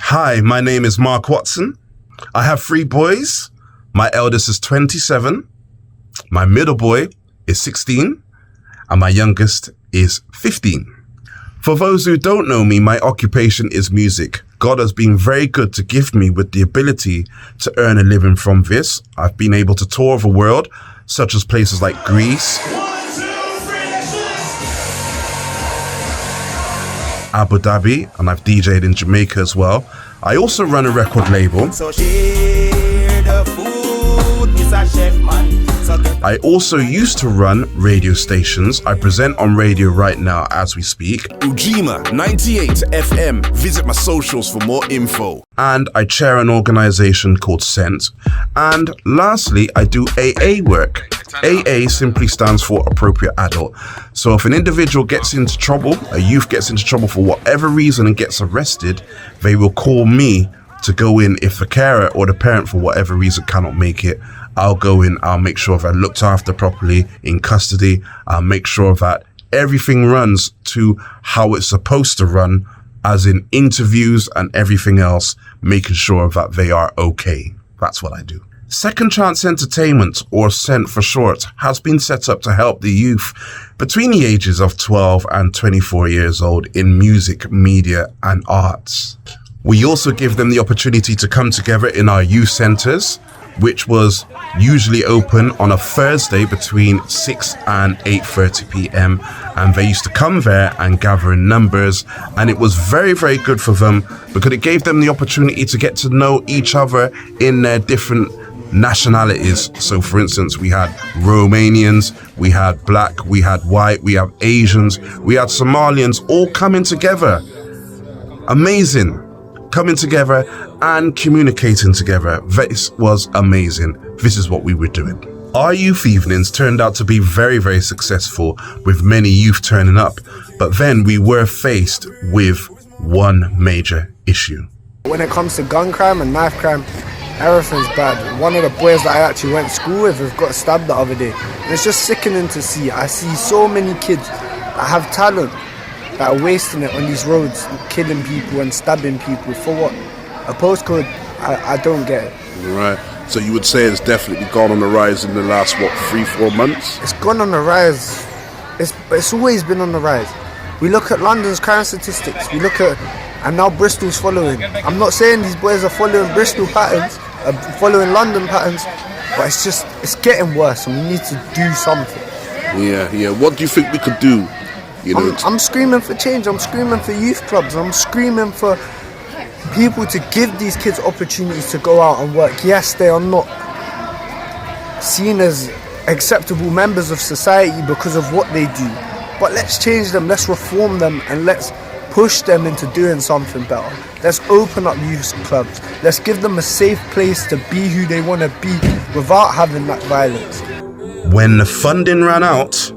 Hi, my name is Mark Watson. I have 3 boys. My eldest is 27. My middle boy is 16. And my youngest is 15. For those who don't know me, my occupation is music. God has been very good to give me with the ability to earn a living from this. I've been able to tour the world, such as places like Greece, Abu Dhabi, and I've DJed in Jamaica as well. I also run a record label. I also used to run radio stations. I present on radio right now as we speak. Ujima 98 FM. Visit my socials for more info. And I chair an organization called Scent. And lastly, I do AA work. AA simply stands for appropriate adult. So if an individual gets into trouble, a youth gets into trouble for whatever reason and gets arrested, they will call me to go in. If the carer or the parent for whatever reason cannot make it, I'll go in, I'll make sure that looked after properly in custody. I'll make sure that everything runs to how it's supposed to run, as in interviews and everything else, making sure that they are okay. That's what I do. Second Chance Entertainment, or Scent for short, has been set up to help the youth between the ages of 12 and 24 years old in music, media and arts. We also give them the opportunity to come together in our youth centres, which was usually open on a Thursday between 6 and 8:30 p.m. And they used to come there and gather in numbers. And it was very, very good for them because it gave them the opportunity to get to know each other in their different nationalities. So for instance, we had Romanians, we had black, we had white, we have Asians, we had Somalians all coming together. Amazing. Coming together and communicating together. This was amazing. This is what we were doing. Our youth evenings turned out to be very, very successful, with many youth turning up. But then we were faced with one major issue. When it comes to gun crime and knife crime, everything's bad. One of the boys that I actually went to school with has got stabbed the other day. And it's just sickening to see. I see so many kids that have talent that are wasting it on these roads, killing people and stabbing people. For what? A postcode? I don't get it. Right. So you would say it's definitely gone on the rise in the last, 3-4 months? It's gone on the rise. It's always been on the rise. We look at London's crime statistics. We look at, and now Bristol's following. I'm not saying these boys are following Bristol patterns, following London patterns, but it's getting worse, and we need to do something. Yeah. What do you think we could do? I'm screaming for change. I'm screaming for youth clubs. I'm screaming for people to give these kids opportunities to go out and work. Yes, they are not seen as acceptable members of society because of what they do, but let's change them, let's reform them, and let's push them into doing something better. Let's open up youth clubs. Let's give them a safe place to be who they want to be without having that violence. When the funding ran out,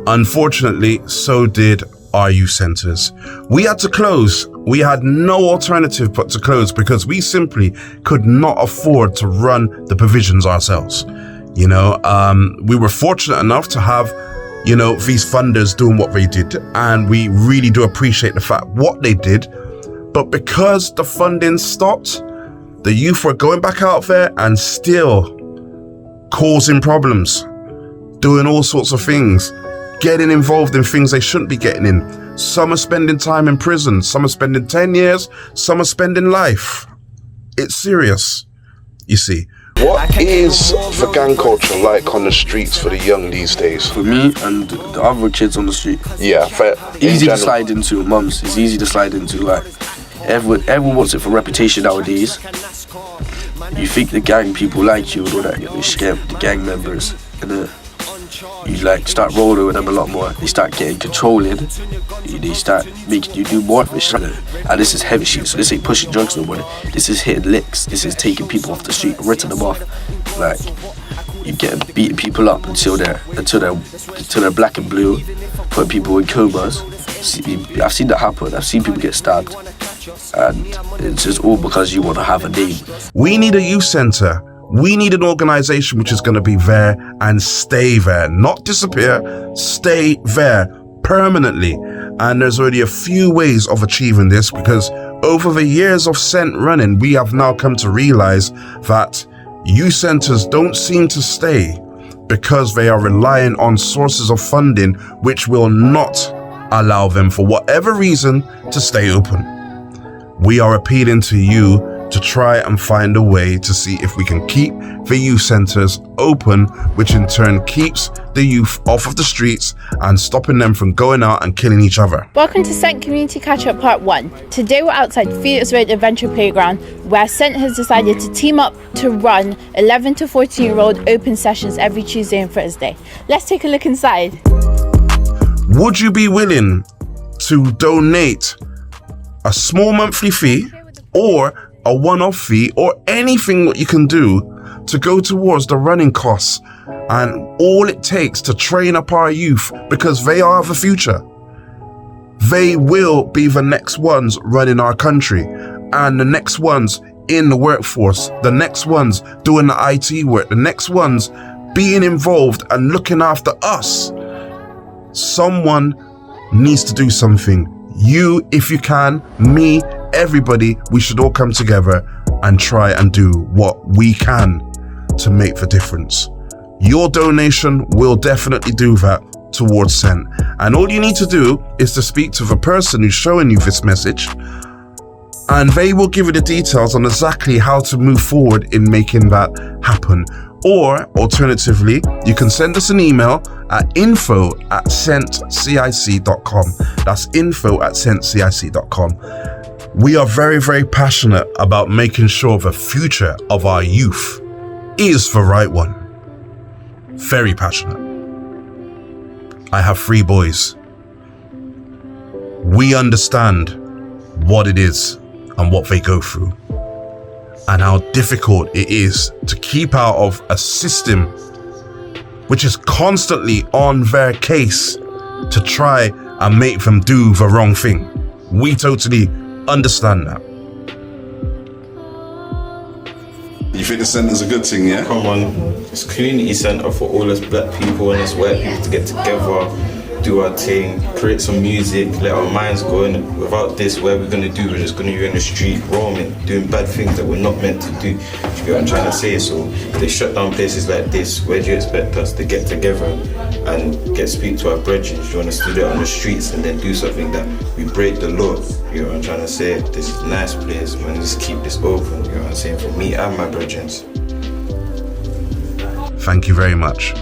unfortunately, so did our youth centres. We had to close. We had no alternative but to close because we simply could not afford to run the provisions ourselves. We were fortunate enough to have, these funders doing what they did, and we really do appreciate the fact what they did. But because the funding stopped, the youth were going back out there and still causing problems, doing all sorts of things, getting involved in things they shouldn't be getting in. Some are spending time in prison, some are spending 10 years, some are spending life. It's serious, you see. What is the gang culture like on the streets for the young these days? For me and the other kids on the street, yeah, fair. Easy to slide into, mums. It's easy to slide into. Like everyone wants it for reputation nowadays. You think the gang people like you and all that, you scare the gang members, and you start rolling with them a lot more. They start getting controlling. They start making you do more of it. And this is heavy shit. So this ain't pushing drugs no more. This is hitting licks. This is taking people off the street, ripping them off. You get beating people up until they're black and blue, putting people in comas. I've seen that happen. I've seen people get stabbed, and it's just all because you want to have a name. We need a youth centre. We need an organisation which is going to be there and stay there, not disappear, stay there permanently. And there's already a few ways of achieving this because over the years of Scent running, we have now come to realize that youth centers don't seem to stay because they are relying on sources of funding which will not allow them, for whatever reason, to stay open. We are appealing to you to try and find a way to see if we can keep the youth centres open, which in turn keeps the youth off of the streets and stopping them from going out and killing each other. Welcome to Scent Community Catch-Up Part 1. Today we're outside Felix Road Adventure Playground, where Scent has decided to team up to run 11 to 14-year-old open sessions every Tuesday and Thursday. Let's take a look inside. Would you be willing to donate a small monthly fee or a one-off fee or anything that you can do to go towards the running costs and all it takes to train up our youth, because they are the future. They will be the next ones running our country and the next ones in the workforce, the next ones doing the IT work, the next ones being involved and looking after us. Someone needs to do something. You, if you can, me, everybody, we should all come together and try and do what we can to make the difference. Your donation will definitely do that towards Scent. And all you need to do is to speak to the person who's showing you this message, and they will give you the details on exactly how to move forward in making that happen. Or alternatively, you can send us an email at info@scentcic.com. That's info@scentcic.com. We are very, very passionate about making sure the future of our youth is the right one. Very passionate. I have 3 boys. We understand what it is and what they go through, and how difficult it is to keep out of a system which is constantly on their case to try and make them do the wrong thing. We totally understand that. You think the centre's a good thing, yeah? Come on, it's a community centre for all us black people and us white people to get together, do our thing, create some music, let our minds go in. Without this, what we're going to do? We're just going to be in the street, roaming, doing bad things that we're not meant to do. You get what I'm trying to say? So they shut down places like this. Where do you expect us to get together and speak to our brethren? You want us to do it on the streets and then do something that we break the law? You know what I'm trying to say? This is a nice place, man. Let's keep this open. You know what I'm saying? For me and my brethren. Thank you very much.